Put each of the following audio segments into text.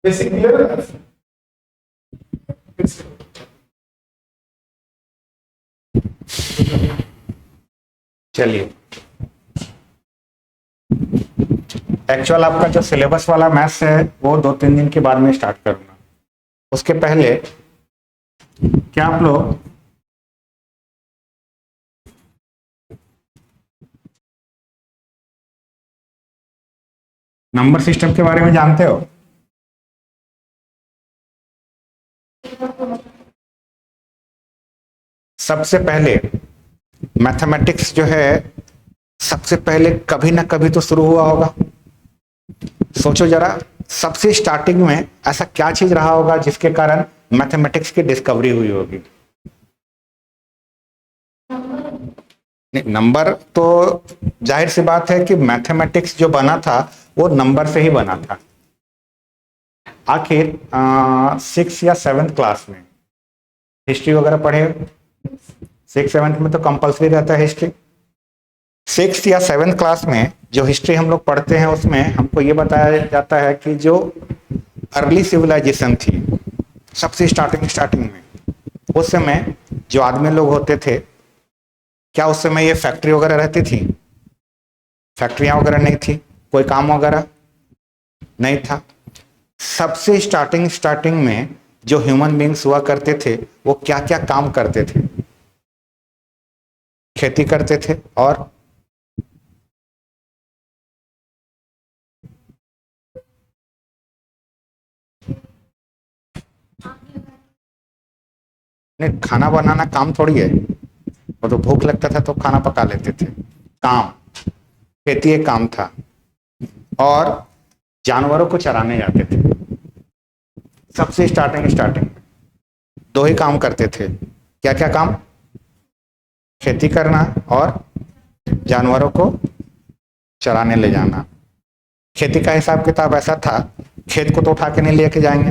Basic clear है। चलिए, actual आपका जो सिलेबस वाला मैथ्स है वो 2-3 दिन के बाद में स्टार्ट करूंगा। उसके पहले क्या आप लोग नंबर सिस्टम के बारे में जानते हो? सबसे पहले मैथमेटिक्स जो है सबसे पहले कभी ना कभी तो शुरू हुआ होगा। सोचो जरा, सबसे स्टार्टिंग में ऐसा क्या चीज रहा होगा जिसके कारण मैथमेटिक्स की डिस्कवरी हुई होगी? नहीं, नंबर तो जाहिर सी बात है कि मैथमेटिक्स जो बना था वो नंबर से ही बना था। आखिर 6 या 7 क्लास में हिस्ट्री वगैरह पढ़े? 6-7 में तो कंपलसरी रहता है हिस्ट्री। 6 या 7 क्लास में जो हिस्ट्री हम लोग पढ़ते हैं उसमें हमको ये बताया जाता है कि जो अर्ली सिविलाइजेशन थी, सबसे स्टार्टिंग में, उस समय जो आदमी लोग होते थे, क्या उस समय ये फैक्ट्री वगैरह रहती थी? फैक्ट्रियां वगैरह नहीं थी, कोई काम वगैरह नहीं था। सबसे स्टार्टिंग में जो ह्यूमन बींग्स हुआ करते थे वो क्या क्या काम करते थे? खेती करते थे और नहीं, खाना बनाना काम थोड़ी है, वो तो भूख लगता था तो खाना पका लेते थे। काम, खेती एक काम था। और जानवरों को चराने जाते थे। सबसे स्टार्टिंग दो ही काम करते थे। क्या क्या काम? खेती करना और जानवरों को चराने ले जाना। खेती का हिसाब किताब ऐसा था, खेत को तो उठा के नहीं लेके जाएंगे।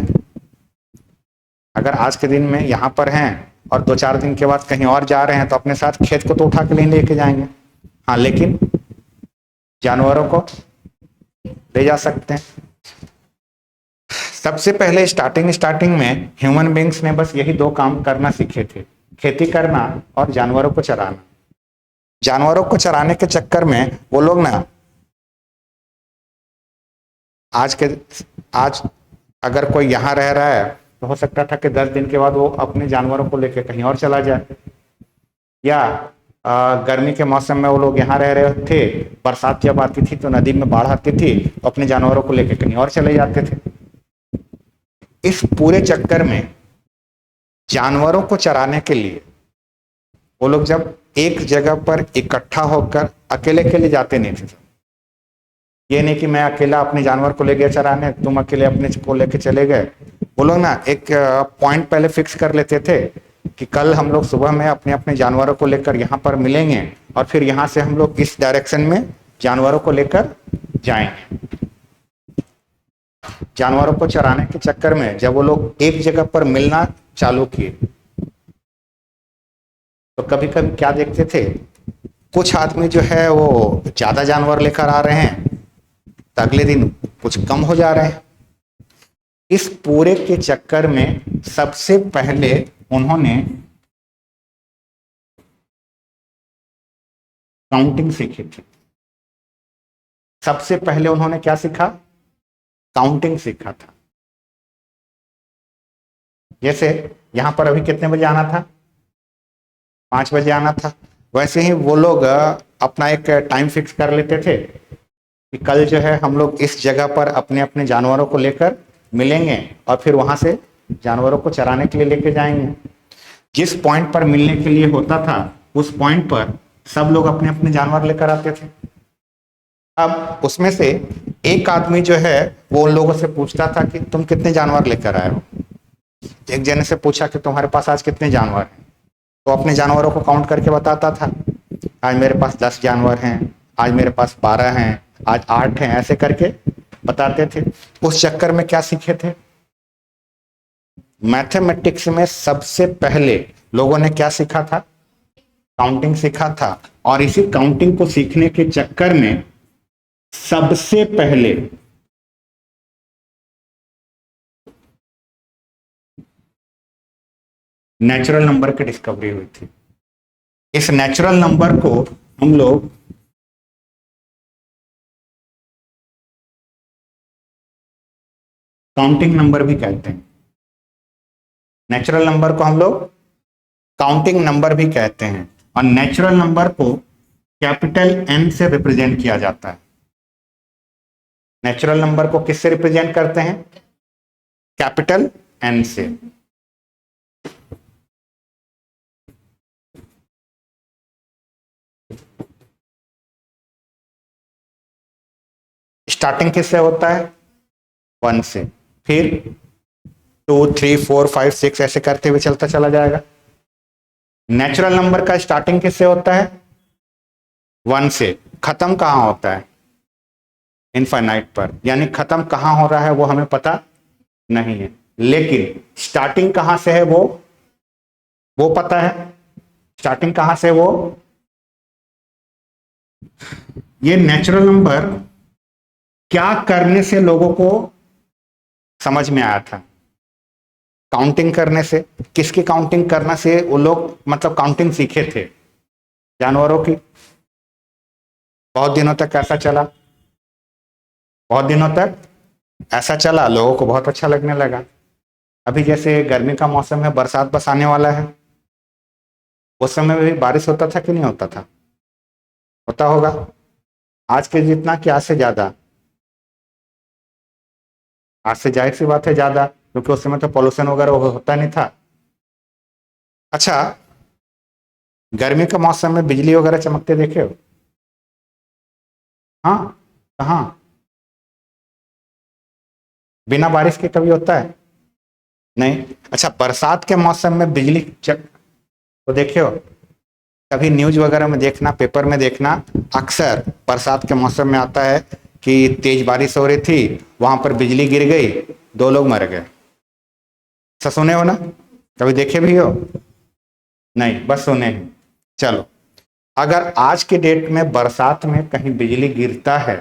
अगर आज के दिन में यहाँ पर हैं और 2-4 दिन के बाद कहीं और जा रहे हैं तो अपने साथ खेत को तो उठा के नहीं लेके जाएंगे। हाँ, लेकिन जानवरों को ले जा सकते हैं। सबसे पहले स्टार्टिंग में ह्यूमन बींग्स ने बस यही दो काम करना सीखे थे, खेती करना और जानवरों को चराना। जानवरों को चराने के चक्कर में वो लोग ना आज अगर कोई यहाँ रह रहा है तो हो सकता था कि 10 दिन के बाद वो अपने जानवरों को लेकर कहीं और चला जाए, या गर्मी के मौसम में वो लोग यहाँ रह रहे थे, बरसात जब आती थी तो नदी में बाढ़ आती थी तो अपने जानवरों को लेकर कहीं और चले जाते थे। इस पूरे चक्कर में जानवरों को चराने के लिए वो लोग जब एक जगह पर इकट्ठा होकर अकेले अकेले जाते नहीं थे। ये नहीं कि मैं अकेला अपने जानवर को ले गया चराने, तुम अकेले अपने को लेके चले गए। वो लोग ना एक पॉइंट पहले फिक्स कर लेते थे कि कल हम लोग सुबह में अपने अपने जानवरों को लेकर यहाँ पर मिलेंगे और फिर यहाँ से हम लोग इस डायरेक्शन में जानवरों को लेकर जाएंगे। जानवरों को चराने के चक्कर में जब वो लोग एक जगह पर मिलना चालू किए तो कभी कभी क्या देखते थे, कुछ आदमी जो है वो ज्यादा जानवर लेकर आ रहे हैं तो अगले दिन कुछ कम हो जा रहे हैं। इस पूरे के चक्कर में सबसे पहले उन्होंने काउंटिंग सीखी थी। सबसे पहले उन्होंने क्या सीखा? काउंटिंग सीखा था। जैसे यहां पर अभी कितने बजे आना था? 5 बजे आना था। वैसे ही वो लोग अपना एक टाइम फिक्स कर लेते थे कि कल जो है हम लोग इस जगह पर अपने अपने जानवरों को लेकर मिलेंगे और फिर वहां से जानवरों को चराने के लिए लेके जाएंगे। जिस पॉइंट पर मिलने के लिए होता था उस पॉइंट पर सब लोग अपने अपने जानवर लेकर आते थे। अब उसमें से एक आदमी जो है वो उन लोगों से पूछता था कि तुम कितने जानवर लेकर आए हो। एक जने से पूछा कि तुम्हारे पास आज कितने जानवर हैं, तो अपने जानवरों को काउंट करके बताता था। आज मेरे पास 10 जानवर हैं, आज मेरे पास 12 हैं, आज 8 हैं, ऐसे करके बताते थे। उस चक्कर में क्या सीखे थे? मैथमेटिक्स में सबसे पहले लोगों ने क्या सीखा था? काउंटिंग सीखा था। और इसी काउंटिंग को सीखने के चक्कर में सबसे पहले नेचुरल नंबर की डिस्कवरी हुई थी। इस नेचुरल नंबर को हम लोग काउंटिंग नंबर भी कहते हैं। नेचुरल नंबर को हम लोग काउंटिंग नंबर भी कहते हैं, और नेचुरल नंबर को कैपिटल एन से रिप्रेजेंट किया जाता है। नेचुरल नंबर को किससे रिप्रेजेंट करते हैं? कैपिटल एन से। स्टार्टिंग किससे होता है? 1 से, फिर 2 3 4 5 6 ऐसे करते हुए चलता चला जाएगा। नेचुरल नंबर का स्टार्टिंग किससे होता है? 1 से। खत्म कहां होता है? इनफाइनाइट पर, यानी खत्म कहां हो रहा है वो हमें पता नहीं है, लेकिन स्टार्टिंग कहां से है वो पता है। स्टार्टिंग कहां से वो, ये नेचुरल नंबर क्या करने से लोगों को समझ में आया था? काउंटिंग करने से। किसकी काउंटिंग करना से वो लोग मतलब काउंटिंग सीखे थे? जानवरों की। बहुत दिनों तक ऐसा चला, बहुत दिनों तक ऐसा चला, लोगों को बहुत अच्छा लगने लगा। अभी जैसे गर्मी का मौसम है, बरसात बस आने वाला है, उस समय में भी बारिश होता था कि नहीं होता था? होता होगा। आज के जितना कि आज से ज्यादा। आज से जाहिर सी बात है ज्यादा, क्योंकि उस समय तो पॉल्यूशन वगैरह होता नहीं था। अच्छा, गर्मी के मौसम में बिजली वगैरह चमकते देखे हो? हाँ। कहाँ? बिना बारिश के कभी होता है? नहीं। अच्छा, बरसात के मौसम में बिजली चक तो देखे हो? कभी न्यूज वगैरह में देखना, पेपर में देखना, अक्सर बरसात के मौसम में आता है कि तेज बारिश हो रही थी, वहां पर बिजली गिर गई, 2 लोग मर गए। ऐसा सुने हो ना? कभी देखे भी हो? नहीं, बस सुने हैं। चलो, अगर आज के डेट में बरसात में कहीं बिजली गिरता है,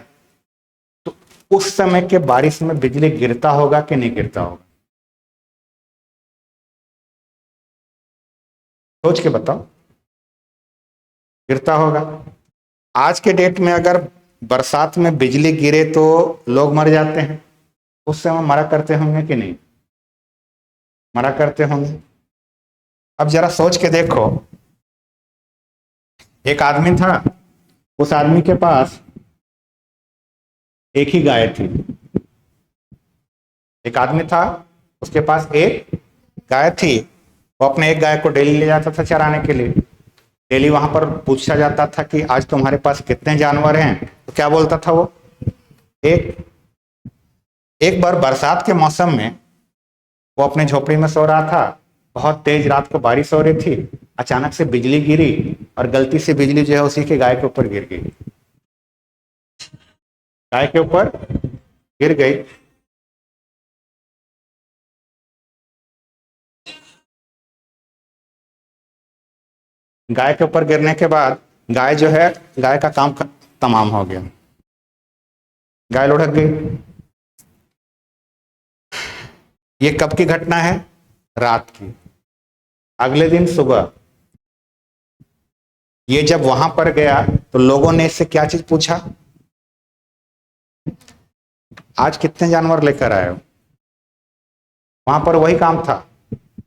तो उस समय के बारिश में बिजली गिरता होगा कि नहीं गिरता होगा? सोच के बताओ। गिरता होगा। आज के डेट में अगर बरसात में बिजली गिरे तो लोग मर जाते हैं, उस समय मरा करते होंगे कि नहीं? मरा करते होंगे। अब जरा सोच के देखो, एक आदमी था, उस आदमी के पास एक ही गाय थी। एक आदमी था, उसके पास एक गाय थी। वो अपने एक गाय को डेली ले जाता था चराने के लिए। डेली वहां पर पूछा जाता था कि आज तुम्हारे पास कितने जानवर हैं, तो क्या बोलता था वो? एक। एक बार बरसात के मौसम में वो अपने झोपड़ी में सो रहा था, बहुत तेज रात को बारिश हो रही थी, अचानक से बिजली गिरी, और गलती से बिजली जो है उसी के गाय के ऊपर गिर गई। गाय के ऊपर गिर गई। गाय के ऊपर गिरने के बाद गाय जो है, गाय का काम तमाम हो गया। गाय लुढ़क गई। ये कब की घटना है? रात की। अगले दिन सुबह ये जब वहां पर गया तो लोगों ने इससे क्या चीज पूछा? आज कितने जानवर लेकर आए हो? वहां पर वही काम था।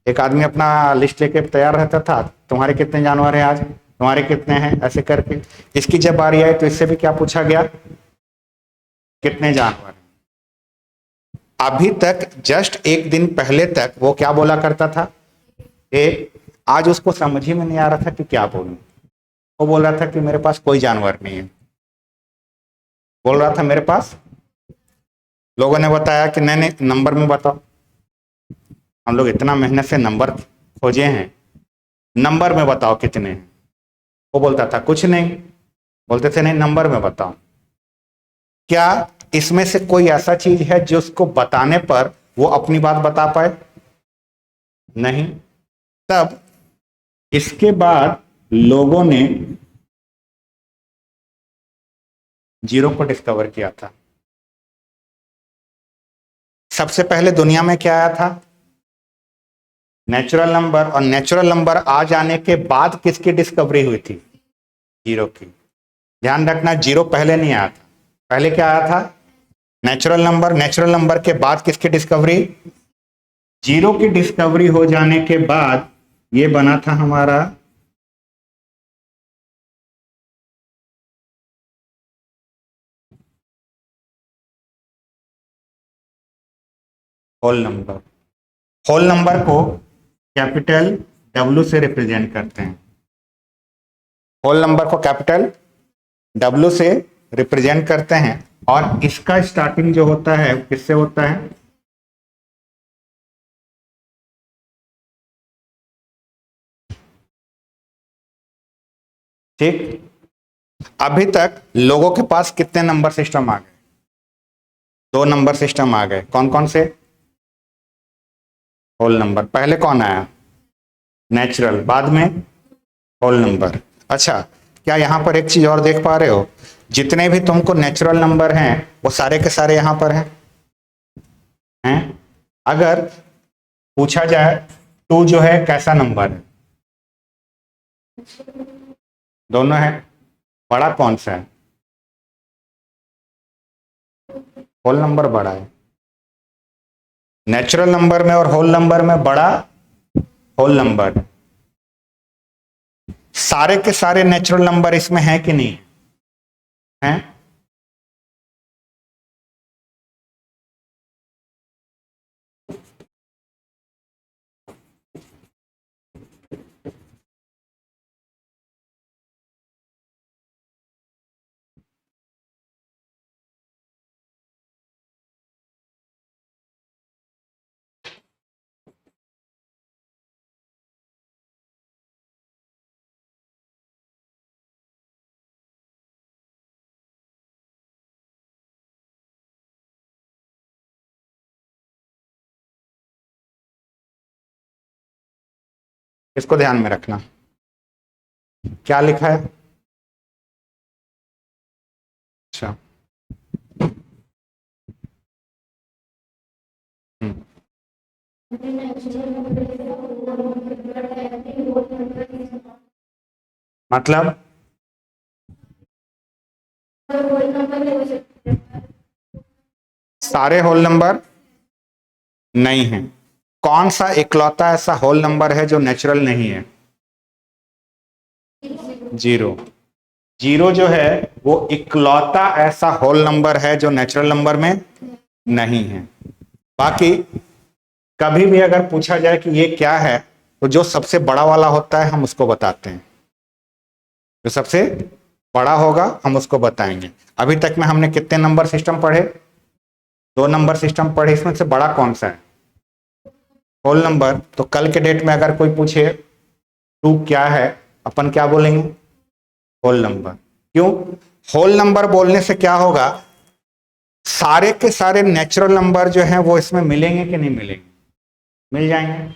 एक आदमी अपना लिस्ट लेके तैयार रहता था, तुम्हारे कितने जानवर हैं आज, तुम्हारे कितने हैं, ऐसे करके। इसकी जब बारी आई तो इससे भी क्या पूछा गया? कितने जानवर हैं? अभी तक जस्ट एक दिन पहले तक वो क्या बोला करता था? एक। आज उसको समझ ही में नहीं आ रहा था कि क्या बोलूं। वो बोल रहा था कि मेरे पास कोई जानवर नहीं है। बोल रहा था मेरे पास। लोगों ने बताया कि नहीं नहीं, नंबर में बताओ। हम लोग इतना मेहनत से नंबर खोजे हैं, नंबर में बताओ कितने हैं। वो बोलता था कुछ नहीं। बोलते थे नहीं, नंबर में बताओ। क्या इसमें से कोई ऐसा चीज है जो उसको बताने पर वो अपनी बात बता पाए? नहीं। तब इसके बाद लोगों ने जीरो को डिस्कवर किया था। सबसे पहले दुनिया में क्या आया था? नेचुरल नंबर, और नेचुरल नंबर आ जाने के बाद किसकी डिस्कवरी हुई थी? जीरो की। ध्यान रखना, जीरो पहले नहीं आया था। पहले क्या आया था? Natural number. नेचुरल नंबर के बाद किसकी डिस्कवरी? जीरो की डिस्कवरी हो जाने के बाद ये बना था हमारा होल नंबर। होल नंबर को कैपिटल डब्ल्यू से रिप्रेजेंट करते हैं। होल नंबर को कैपिटल डब्ल्यू से रिप्रेजेंट करते हैं, और इसका स्टार्टिंग जो होता है किससे होता है? ठीक। अभी तक लोगों के पास कितने नंबर सिस्टम आ गए? दो नंबर सिस्टम आ गए। कौन कौन से? Whole number. पहले कौन आया? नेचुरल, बाद में होल नंबर। अच्छा, क्या यहां पर एक चीज और देख पा रहे हो? जितने भी तुमको नेचुरल नंबर हैं वो सारे के सारे यहां पर हैं। अगर पूछा जाए टू जो है कैसा नंबर है? दोनों है। बड़ा कौन सा है? होल नंबर बड़ा है। नेचुरल नंबर में और होल नंबर में बड़ा होल नंबर। सारे के सारे नेचुरल नंबर इसमें हैं कि नहीं है? इसको ध्यान में रखना। क्या लिखा है? अच्छा। हम्म। मतलब सारे होल नंबर नहीं है। कौन सा इकलौता ऐसा होल नंबर है जो नेचुरल नहीं है? जीरो। जीरो जो है वो इकलौता ऐसा होल नंबर है जो नेचुरल नंबर में नहीं है। बाकी कभी भी अगर पूछा जाए कि ये क्या है, तो जो सबसे बड़ा वाला होता है हम उसको बताते हैं। जो सबसे बड़ा होगा हम उसको बताएंगे। अभी तक में हमने कितने नंबर सिस्टम पढ़े? दो नंबर सिस्टम पढ़े। इसमें से बड़ा कौन सा है? Whole number. तो कल के डेट में अगर कोई पूछे टू क्या है, अपन क्या बोलेंगे? Whole number. क्यों? होल नंबर बोलने से क्या होगा? सारे के सारे नेचुरल नंबर जो हैं वो इसमें मिलेंगे कि नहीं मिलेंगे? मिल जाएंगे।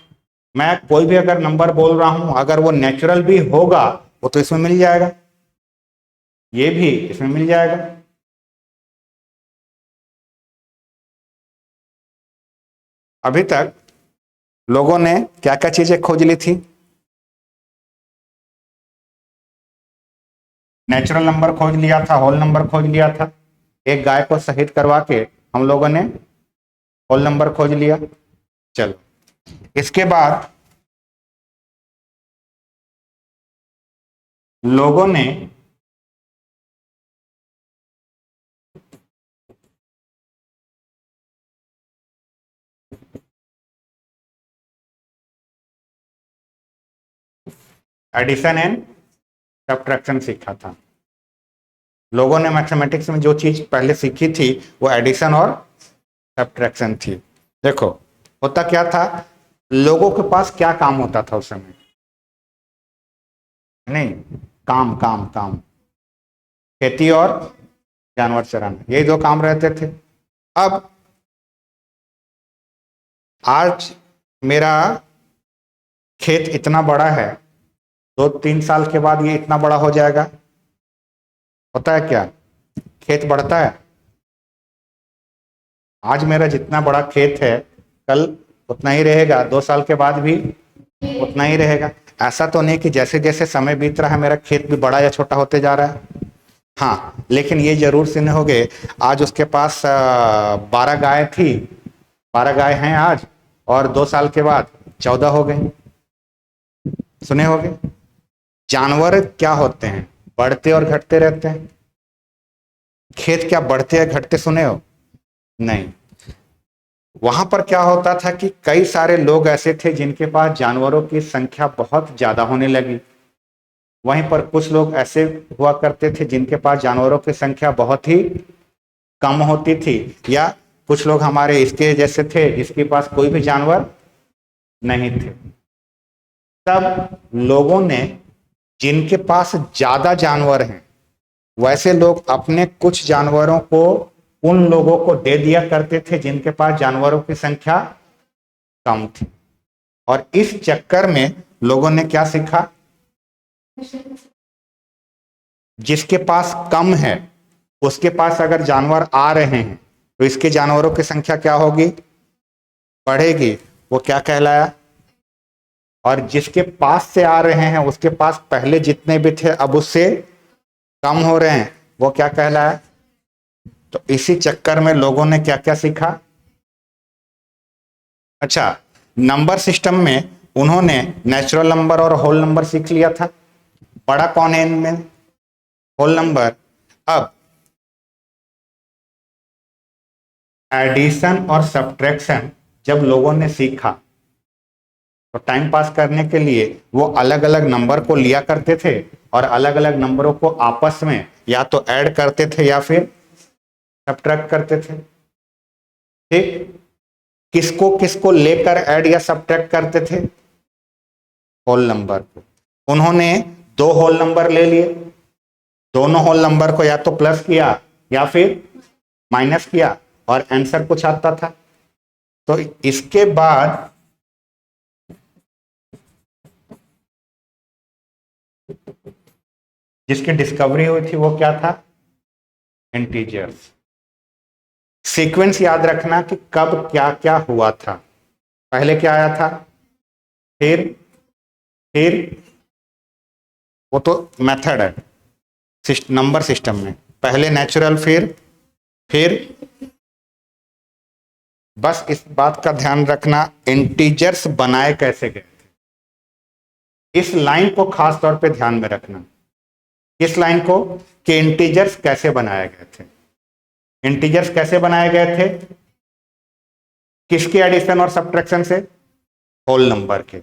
मैं कोई भी अगर नंबर बोल रहा हूं, अगर वो नेचुरल भी होगा वो तो इसमें मिल जाएगा, ये भी इसमें मिल जाएगा। अभी तक लोगों ने क्या क्या चीजें खोज ली थी? नेचुरल नंबर खोज लिया था, होल नंबर खोज लिया था। एक गाय को शहीद करवा के हम लोगों ने होल नंबर खोज लिया। चलो, इसके बाद लोगों ने एडिशन एंड सब्ट्रैक्शन सीखा था। लोगों ने मैथमेटिक्स में जो चीज पहले सीखी थी वो एडिशन और सब्ट्रैक्शन थी। देखो, होता क्या था, लोगों के पास क्या काम होता था उस समय? नहीं, काम काम काम। खेती और जानवर चराना, यही दो काम रहते थे। अब आज मेरा खेत इतना बड़ा है, 2-3 साल के बाद ये इतना बड़ा हो जाएगा। होता है क्या? खेत बढ़ता है। आज मेरा जितना बड़ा खेत है कल उतना ही रहेगा, 2 साल के बाद भी उतना ही रहेगा। ऐसा तो नहीं कि जैसे जैसे समय बीत रहा है मेरा खेत भी बड़ा या छोटा होते जा रहा है। हाँ, लेकिन ये जरूर सुने होगे, आज उसके पास 12 गाय थी, 12 गाय हैं आज, और 2 साल के बाद 14 हो गए। सुने होगे। जानवर क्या होते हैं, बढ़ते और घटते रहते हैं। खेत क्या बढ़ते या घटते सुने हो? नहीं। वहां पर क्या होता था कि कई सारे लोग ऐसे थे जिनके पास जानवरों की संख्या बहुत ज्यादा होने लगी। वहीं पर कुछ लोग ऐसे हुआ करते थे जिनके पास जानवरों की संख्या बहुत ही कम होती थी, या कुछ लोग हमारे इसके जैसे थे जिसके पास कोई भी जानवर नहीं थे। तब लोगों ने, जिनके पास ज्यादा जानवर हैं, वैसे लोग अपने कुछ जानवरों को उन लोगों को दे दिया करते थे जिनके पास जानवरों की संख्या कम थी। और इस चक्कर में लोगों ने क्या सीखा, जिसके पास कम है उसके पास अगर जानवर आ रहे हैं तो इसके जानवरों की संख्या क्या होगी, बढ़ेगी। वो क्या कहलाया। और जिसके पास से आ रहे हैं उसके पास पहले जितने भी थे अब उससे कम हो रहे हैं, वो क्या कहलाया। तो इसी चक्कर में लोगों ने क्या क्या सीखा। अच्छा, नंबर सिस्टम में उन्होंने नेचुरल नंबर और होल नंबर सीख लिया था। बड़ा कौन है इनमें, होल नंबर। अब एडिशन और सब्ट्रैक्शन जब लोगों ने सीखा तो टाइम पास करने के लिए वो अलग अलग नंबर को लिया करते थे और अलग अलग नंबरों को आपस में या तो ऐड करते थे या फिर सब्ट्रैक्ट करते थे। ठीक, किसको किसको लेकर ऐड या सब्ट्रैक्ट करते थे, होल नंबर को। उन्होंने 2 होल नंबर ले लिए, दोनों होल नंबर को या तो प्लस किया या फिर माइनस किया और आंसर कुछ आता था। तो इसके बाद जिसकी डिस्कवरी हुई थी वो क्या था, इंटीजर्स। सीक्वेंस याद रखना कि कब क्या क्या हुआ था। पहले क्या आया था, फिर वो तो मेथड है नंबर सिस्टम में, पहले नेचुरल फिर बस इस बात का ध्यान रखना इंटीजर्स बनाए कैसे गए थे। इस लाइन को खास तौर पे ध्यान में रखना, इस लाइन को, कि इंटीजर्स कैसे बनाए गए थे। इंटीजर्स कैसे बनाए गए थे, किसके एडिशन और सब्ट्रैक्शन से, होल नंबर के।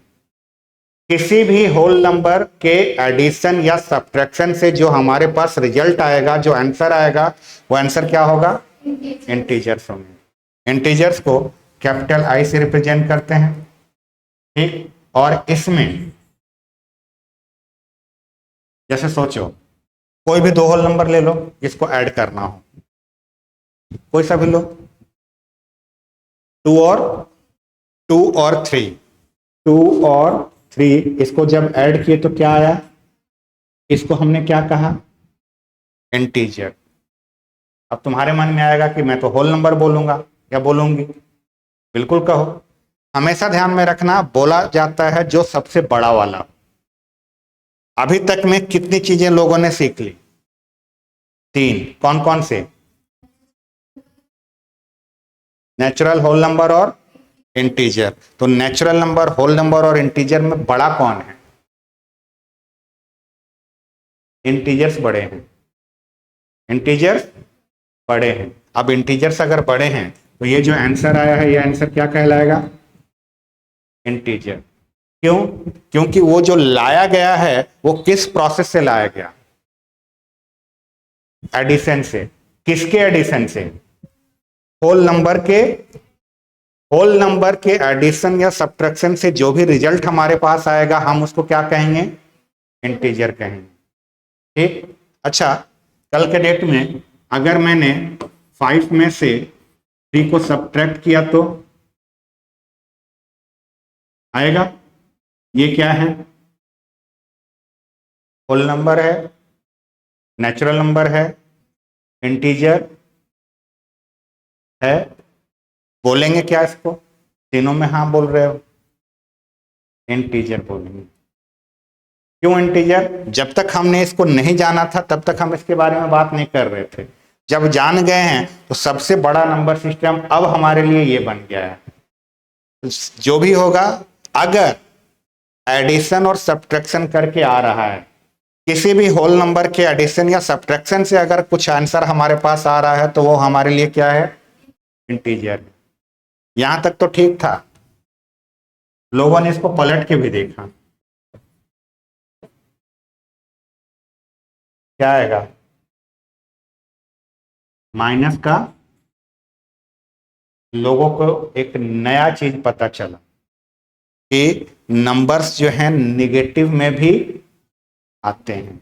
किसी भी होल नंबर के एडिशन या सब्ट्रैक्शन से जो हमारे पास रिजल्ट आएगा, जो आंसर आएगा, वो आंसर क्या होगा, इंटीजर्स होंगे। इंटीजर्स को कैपिटल आई से रिप्रेजेंट करते हैं। ठीक, और इसमें जैसे सोचो कोई भी 2 होल नंबर ले लो इसको ऐड करना हो, कोई सा भी लो, 2 और 3, 2 और 3, इसको जब ऐड किए तो क्या आया, इसको हमने क्या कहा, इंटीजर। अब तुम्हारे मन में आएगा कि मैं तो होल नंबर बोलूंगा या बोलूंगी, बिल्कुल कहो। हमेशा ध्यान में रखना बोला जाता है जो सबसे बड़ा वाला। अभी तक में कितनी चीजें लोगों ने सीख ली, 3। कौन कौन से, नेचुरल, होल नंबर और इंटीजर। तो नेचुरल नंबर, होल नंबर और इंटीजर में बड़ा कौन है, इंटीजर्स बड़े हैं, इंटीजर्स बड़े हैं। अब इंटीजर्स अगर बड़े हैं तो ये जो आंसर आया है ये आंसर क्या कहलाएगा, इंटीजर। क्यों, क्योंकि वो जो लाया गया है वो किस प्रोसेस से लाया गया, एडिशन से। किसके एडिशन से, होल नंबर के, होल नंबर के एडिशन या सब्ट्रैक्शन से जो भी रिजल्ट हमारे पास आएगा हम उसको क्या कहेंगे, इंटीजर कहेंगे। ठीक, अच्छा, कल के डेट में अगर मैंने 5 में से 3 को सब्ट्रैक्ट किया तो आएगा, ये क्या है, होल नंबर है, नेचुरल नंबर है, इंटीजर है, बोलेंगे क्या इसको, तीनों में हाँ बोल रहे हो, इंटीजर बोलेंगे। क्यों इंटीजर? जब तक हमने इसको नहीं जाना था तब तक हम इसके बारे में बात नहीं कर रहे थे। जब जान गए हैं तो सबसे बड़ा नंबर सिस्टम अब हमारे लिए ये बन गया है। जो भी होगा, अगर एडिशन और सब्ट्रैक्शन करके आ रहा है, किसी भी होल नंबर के एडिशन या सब्ट्रैक्शन से अगर कुछ आंसर हमारे पास आ रहा है तो वो हमारे लिए क्या है? इंटीजर। यहां तक तो ठीक था, लोगों ने इसको पलट के भी देखा। क्या आएगा? माइनस का लोगों को एक नया चीज पता चला कि नंबर्स जो हैं निगेटिव में भी आते हैं।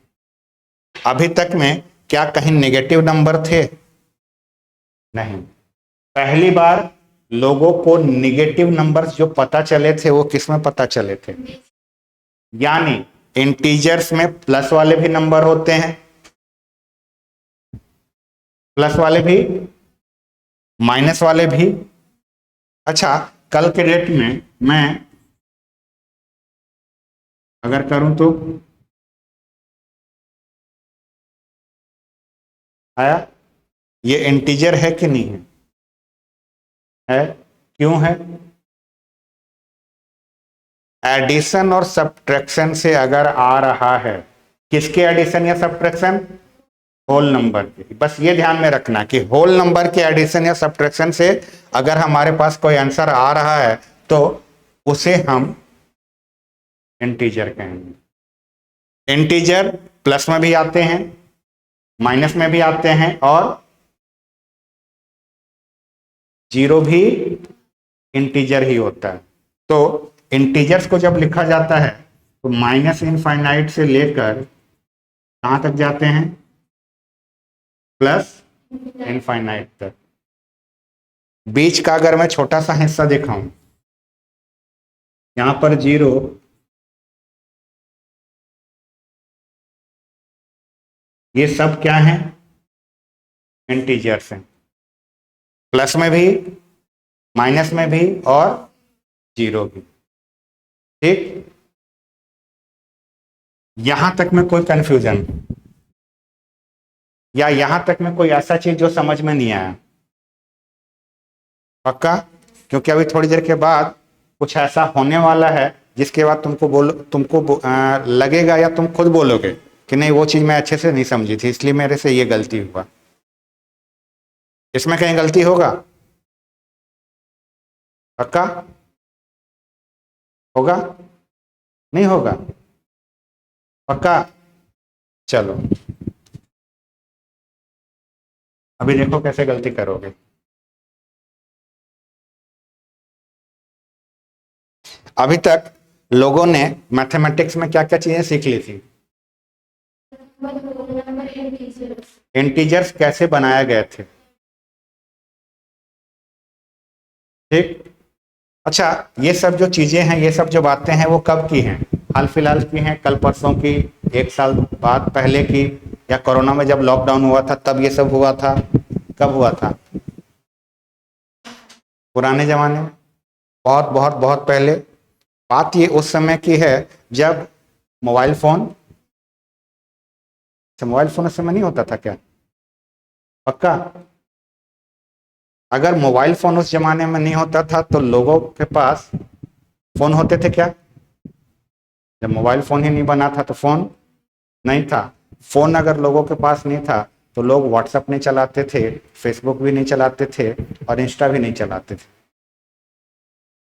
अभी तक में क्या कहीं नेगेटिव नंबर थे? नहीं। पहली बार लोगों को निगेटिव नंबर्स जो पता चले थे वो किस में पता चले थे? यानी इंटीजर्स में प्लस वाले भी नंबर होते हैं, प्लस वाले भी, माइनस वाले भी। अच्छा, कल के डेट में मैं अगर करूं तो आया, ये इंटीजर है कि नहीं है? है। क्यों है? एडिशन और सब्ट्रैक्शन से अगर आ रहा है, किसके एडिशन या सब्ट्रैक्शन? होल नंबर के। बस ये ध्यान में रखना कि होल नंबर के एडिशन या सब्ट्रैक्शन से अगर हमारे पास कोई आंसर आ रहा है तो उसे हम इंटीजर कहेंगे। इंटीजर प्लस में भी आते हैं, माइनस में भी आते हैं और जीरो भी इंटीजर ही होता है। तो इंटीजर्स को जब लिखा जाता है तो माइनस इनफाइनाइट से लेकर कहां तक जाते हैं? प्लस इनफाइनाइट तक। बीच का अगर मैं छोटा सा हिस्सा दिखाऊं, यहां पर जीरो, ये सब क्या है? इंटीजर्स हैं। प्लस में भी, माइनस में भी और जीरो भी। ठीक, यहां तक में कोई कंफ्यूजन या यहां तक में कोई ऐसा चीज जो समझ में नहीं आया? पक्का? क्योंकि अभी थोड़ी देर के बाद कुछ ऐसा होने वाला है जिसके बाद तुमको लगेगा या तुम खुद बोलोगे कि नहीं वो चीज मैं अच्छे से नहीं समझी थी, इसलिए मेरे से ये गलती हुआ। इसमें कहीं गलती होगा? पक्का? होगा? नहीं होगा? पक्का? चलो अभी देखो कैसे गलती करोगे। अभी तक लोगों ने मैथमेटिक्स में क्या क्या चीजें सीख ली थी? इंटीजर्स कैसे बनाए गए थे। ठीक। अच्छा, ये सब जो चीजें हैं, ये सब जो बातें हैं वो कब की हैं? हाल फिलहाल की हैं? कल परसों की? एक साल बाद पहले की? या कोरोना में जब लॉकडाउन हुआ था तब ये सब हुआ था? कब हुआ था? पुराने जमाने में, बहुत बहुत बहुत पहले। बात ये उस समय की है जब मोबाइल फोन उस समय नहीं होता था क्या? पक्का? अगर मोबाइल फोन उस जमाने में नहीं होता था तो लोगों के पास फोन होते थे क्या? जब मोबाइल फोन ही नहीं बना था तो फोन नहीं था। फोन अगर लोगों के पास नहीं था तो लोग व्हाट्सएप नहीं चलाते थे, फेसबुक भी नहीं चलाते थे और इंस्टा भी नहीं चलाते थे।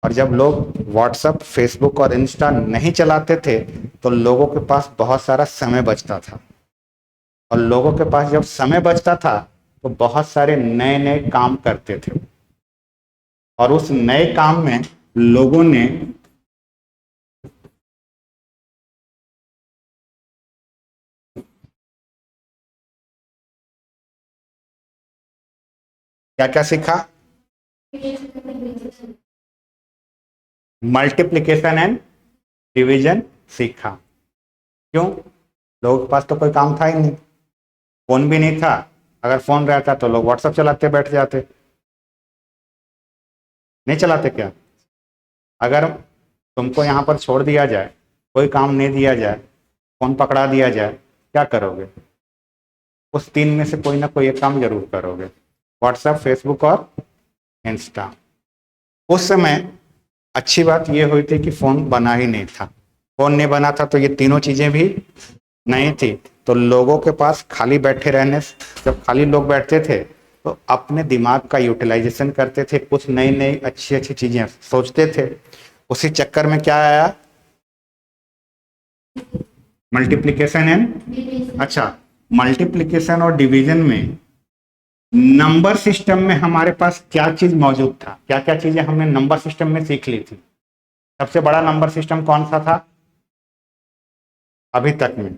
और जब लोग व्हाट्सएप, फेसबुक और इंस्टा नहीं चलाते थे तो लोगों के पास बहुत सारा समय बचता था। और लोगों के पास जब समय बचता था तो बहुत सारे नए नए काम करते थे। और उस नए काम में लोगों ने क्या क्या सीखा? मल्टीप्लिकेशन एंड डिवीजन सीखा। क्यों? लोगों के पास तो कोई काम था ही नहीं, फोन भी नहीं था। अगर फोन रहता तो लोग व्हाट्सएप चलाते बैठ जाते। नहीं चलाते क्या? अगर तुमको यहाँ पर छोड़ दिया जाए, कोई काम नहीं दिया जाए, फोन पकड़ा दिया जाए, क्या करोगे? उस तीन में से कोई ना कोई एक काम जरूर करोगे, व्हाट्सएप, फेसबुक और इंस्टा। उस समय अच्छी बात ये हुई थी कि फोन बना ही नहीं था। फोन नहीं बना था तो ये तीनों चीजें भी नहीं थी। तो लोगों के पास खाली बैठे रहने, जब खाली लोग बैठते थे तो अपने दिमाग का यूटिलाइजेशन करते थे, कुछ नई नई अच्छी अच्छी चीजें सोचते थे। उसी चक्कर में क्या आया, मल्टीप्लिकेशन एंड, अच्छा, मल्टीप्लिकेशन और डिवीजन में नंबर सिस्टम में हमारे पास क्या चीज मौजूद था, क्या क्या चीजें हमने नंबर सिस्टम में सीख ली थी। सबसे बड़ा नंबर सिस्टम कौन सा था अभी तक में?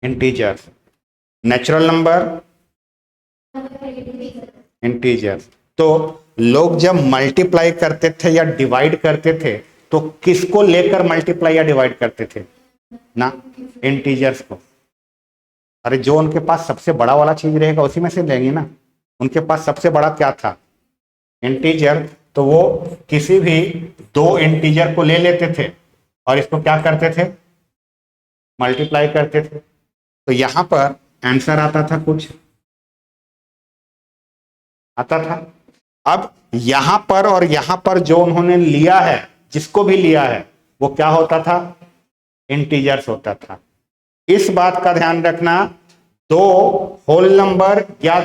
इंटीजर्स। Natural number, integers. तो लोग जब मल्टीप्लाई करते थे या डिवाइड करते थे तो किसको लेकर मल्टीप्लाई या डिवाइड करते थे ना? इंटीजर्स को। अरे जो उनके पास सबसे बड़ा वाला चीज रहेगा उसी में से लेंगे ना। उनके पास सबसे बड़ा क्या था? इंटीजर। तो वो किसी भी दो इंटीजर को ले लेते थे और इसको क्या करते थे? मल्टीप्लाई करते थे। तो यहां पर आंसर आता था, कुछ आता था। अब यहां पर और यहां पर जो उन्होंने लिया है, जिसको भी लिया है, वो क्या होता था? इंटीजर्स होता था। इस बात का ध्यान रखना, दो होल नंबर या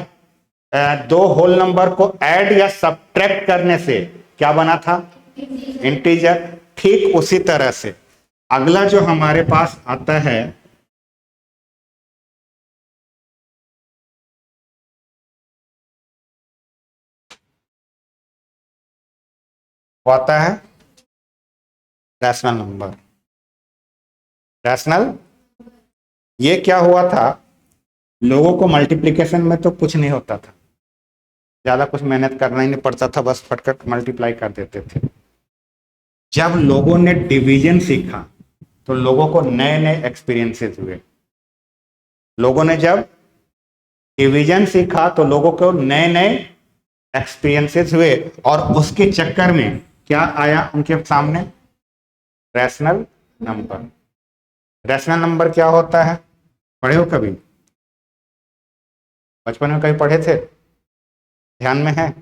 दो होल नंबर को ऐड या सब्ट्रैक्ट करने से क्या बना था? इंटीजर। ठीक उसी तरह से अगला जो हमारे पास आता है, वो आता है रैशनल नंबर। रैशनल, ये क्या हुआ था, लोगों को मल्टीप्लिकेशन में तो कुछ नहीं होता था, ज्यादा कुछ मेहनत करना ही नहीं पड़ता था, बस फटफट मल्टीप्लाई कर देते थे। जब लोगों ने डिवीजन सीखा तो लोगों को नए नए एक्सपीरियंसेस हुए। लोगों ने जब डिवीजन सीखा तो लोगों को नए नए एक्सपीरियंसेस हुए और उसके चक्कर में क्या आया उनके सामने? Rational number. रैशनल नंबर क्या होता है, पढ़े हो कभी? बचपन में कभी पढ़े थे? ध्यान में है?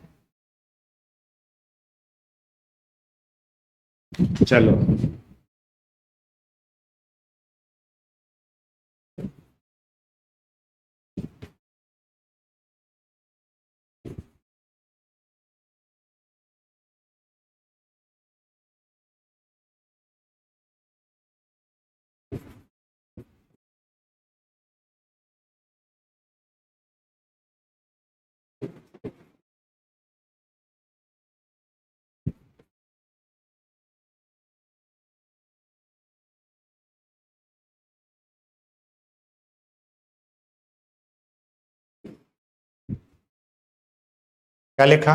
चलो, क्या लिखा?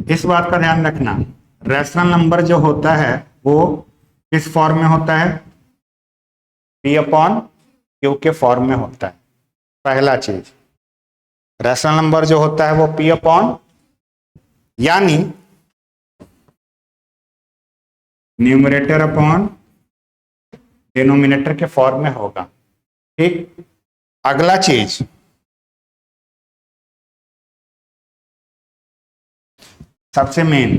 इस बात का ध्यान रखना, रैशनल नंबर जो होता है वो किस फॉर्म में होता है? पी अपॉन क्यू के फॉर्म में होता है। पहला चीज, रैशनल नंबर जो होता है वो पी अपॉन, यानी न्यूमरेटर अपॉन डिनोमिनेटर के फॉर्म में होगा। ठीक। अगला चीज, सबसे मेन,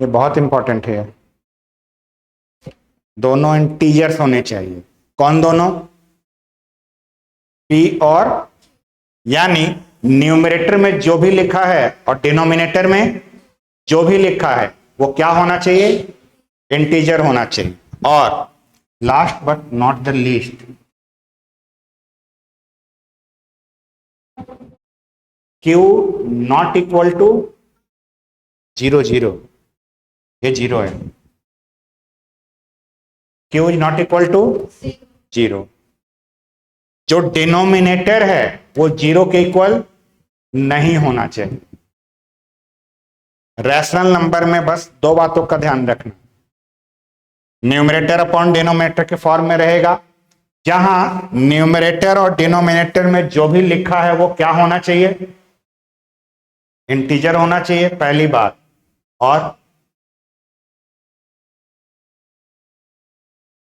ये बहुत इंपॉर्टेंट है, दोनों इंटीजर्स होने चाहिए। कौन दोनों? पी और, यानी न्यूमरेटर में जो भी लिखा है और डिनोमिनेटर में जो भी लिखा है वो क्या होना चाहिए? इंटीजर होना चाहिए। और last but not the least, Q not equal to zero zero, ये जीरो है। Q is not equal to zero. जो डिनोमिनेटर है वो 0 के इक्वल नहीं होना चाहिए। रैशनल नंबर में बस दो बातों का ध्यान रखना, न्यूमरेटर अपॉन डिनोमिनेटर के फॉर्म में रहेगा, जहां न्यूमरेटर और डिनोमिनेटर में जो भी लिखा है वो क्या होना चाहिए, इंटीजर होना चाहिए, पहली बात। और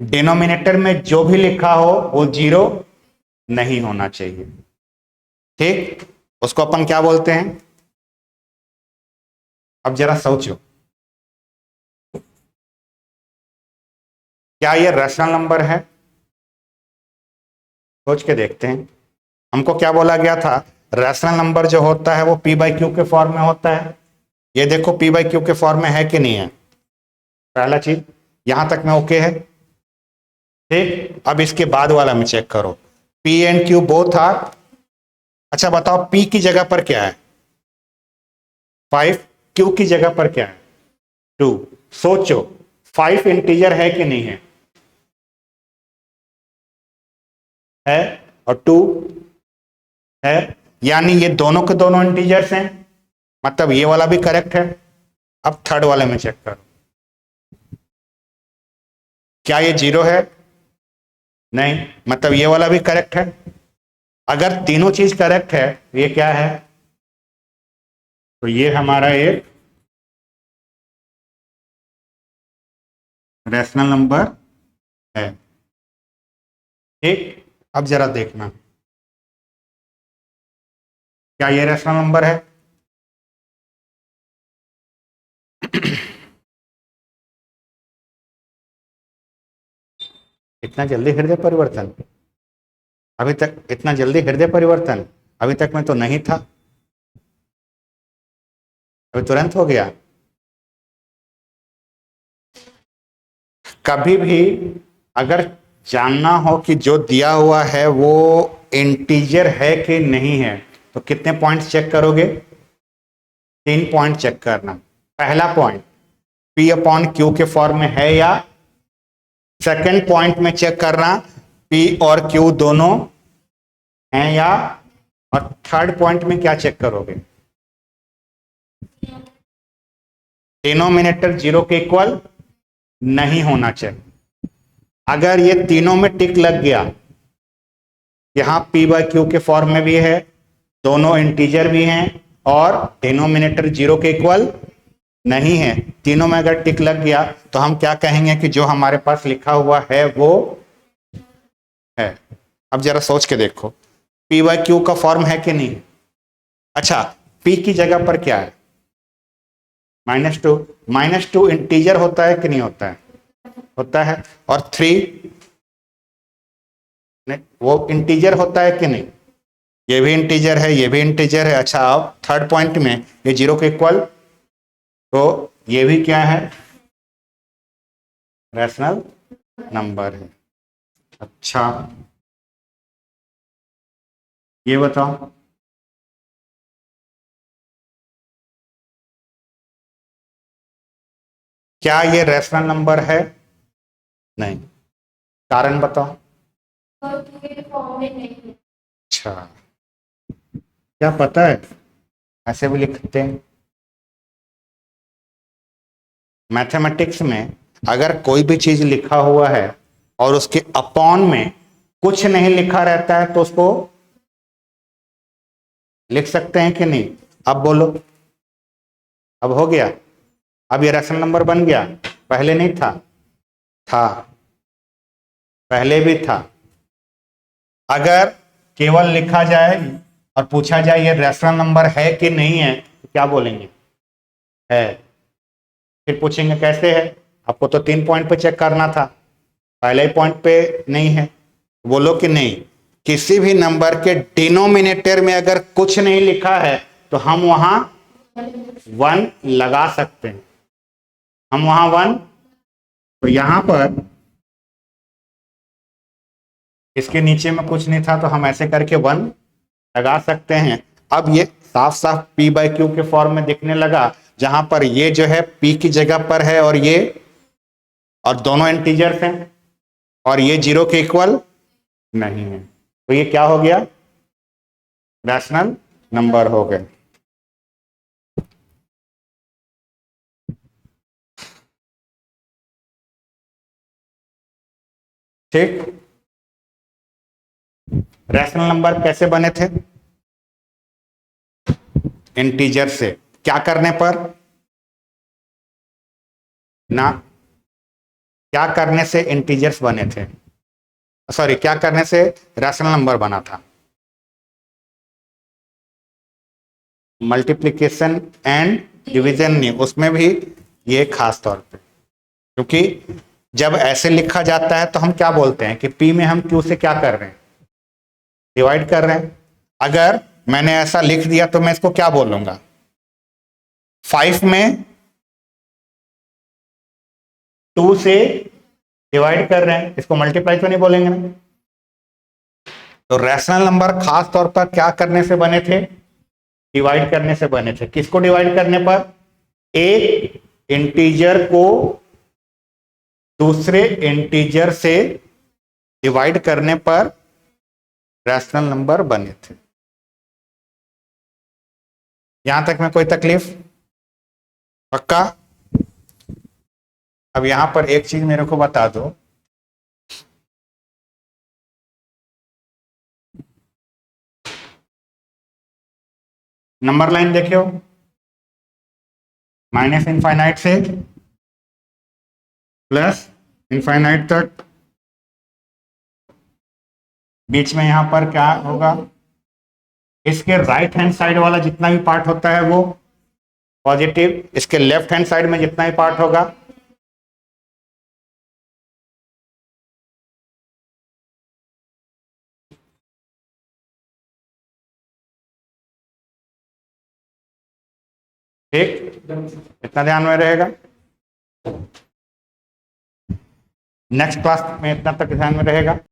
डिनोमिनेटर में जो भी लिखा हो वो 0 नहीं होना चाहिए। ठीक, उसको अपन क्या बोलते हैं? अब जरा सोचो, क्या ये रैशनल नंबर है? सोच के देखते हैं। हमको क्या बोला गया था, रैशनल नंबर जो होता है वो p/q के फॉर्म में होता है। ये देखो p/q के फॉर्म में है कि नहीं है, पहला चीज। यहां तक में ओके है? ठीक, अब इसके बाद वाला में चेक करो, p and q both are. अच्छा बताओ, p की जगह पर क्या है 5, q की जगह पर क्या है 2। सोचो 5 इंटीजर है कि नहीं है? है, और 2 है, यानी ये दोनों के दोनों इंटीजर्स हैं, मतलब ये वाला भी करेक्ट है। अब थर्ड वाले में चेक करो, क्या ये 0 है? नहीं, मतलब ये वाला भी करेक्ट है। अगर तीनों चीज करेक्ट है तो ये क्या है, तो ये हमारा एक रैशनल नंबर है। ठीक, अब जरा देखना, क्या ये रैशनल नंबर है? इतना जल्दी हृदय परिवर्तन, अभी तक इतना जल्दी हृदय परिवर्तन अभी तक में तो नहीं था, अभी तुरंत हो गया। कभी भी अगर जानना हो कि जो दिया हुआ है वो इंटीजर है कि नहीं है, तो कितने पॉइंट्स चेक करोगे? 3 पॉइंट चेक करना। पहला पॉइंट, p अपॉन क्यू के फॉर्म में है या। सेकंड पॉइंट में चेक करना, p और q दोनों हैं या। और थर्ड पॉइंट में क्या चेक करोगे? डिनोमिनेटर 0 के इक्वल नहीं होना चाहिए। अगर ये तीनों में टिक लग गया, यहां p/q के फॉर्म में भी है, दोनों इंटीजर भी हैं, और डिनोमिनेटर 0 के इक्वल नहीं है, तीनों में अगर टिक लग गया तो हम क्या कहेंगे कि जो हमारे पास लिखा हुआ है वो है। अब जरा सोच के देखो, p/q का फॉर्म है कि नहीं? अच्छा, p की जगह पर क्या है? -2। -2 इंटीजर होता है कि नहीं होता है? होता है। और 3 वो इंटीजर होता है कि नहीं? ये भी इंटीजर है, ये भी इंटीजर है। अच्छा, अब थर्ड पॉइंट में ये 0 के इक्वल, तो ये भी क्या है, रैशनल नंबर है। अच्छा, ये बताओ, क्या ये रैशनल नंबर है? नहीं, कारण बताओ। अच्छा, क्या पता है, ऐसे भी लिखते हैं मैथमेटिक्स में। अगर कोई भी चीज लिखा हुआ है और उसके अपॉन में कुछ नहीं लिखा रहता है तो उसको लिख सकते हैं कि नहीं? अब बोलो, अब हो गया, अब ये रैशनल नंबर बन गया, पहले नहीं था? था, पहले भी था। अगर केवल लिखा जाए और पूछा जाए ये रैशनल नंबर है कि नहीं है, तो क्या बोलेंगे? है। फिर पूछेंगे कैसे है, आपको तो 3 पॉइंट पे चेक करना था, पहले ही पॉइंट पे नहीं है। बोलो कि नहीं, किसी भी नंबर के डिनोमिनेटर में अगर कुछ नहीं लिखा है तो हम वहां 1 लगा सकते हैं, हम वहां 1। तो यहां पर इसके नीचे में कुछ नहीं था तो हम ऐसे करके 1 लगा सकते हैं। अब ये साफ साफ p/q के फॉर्म में दिखने लगा, जहां पर ये जो है p की जगह पर है और ये, और दोनों इंटीजर्स हैं, और ये 0 के इक्वल नहीं है। तो ये क्या हो गया, रैशनल नंबर हो गए। ठीक, रैशनल नंबर कैसे बने थे, इंटीजर से, क्या करने पर ना, क्या करने से इंटीजर्स बने थे, सॉरी क्या करने से रैशनल नंबर बना था, मल्टीप्लिकेशन एंड डिवीजन नहीं, उसमें भी ये खास तौर पे, क्योंकि जब ऐसे लिखा जाता है तो हम क्या बोलते हैं कि P में हम Q से क्या कर रहे हैं, डिवाइड कर रहे हैं। अगर मैंने ऐसा लिख दिया तो मैं इसको क्या बोलूंगा, 5 में 2 से डिवाइड कर रहे हैं, इसको मल्टीप्लाई तो नहीं बोलेंगे ना। तो रैशनल नंबर खास तौर पर क्या करने से बने थे, डिवाइड करने से बने थे। किसको डिवाइड करने पर, एक इंटीजर को दूसरे इंटीजर से डिवाइड करने पर रैशनल नंबर बने थे। यहां तक में कोई तकलीफ, पक्का। अब यहां पर एक चीज मेरे को बता दो, नंबर लाइन देखियो, माइनस इनफाइनाइट से प्लस इनफाइनाइट तक, बीच में यहां पर क्या होगा, इसके राइट हैंड साइड वाला जितना भी पार्ट होता है वो पॉजिटिव, इसके लेफ्ट हैंड साइड में जितना भी पार्ट होगा ठीक, इतना ध्यान में रहेगा। नेक्स्ट क्लास में इतना तक ध्यान में रहेगा।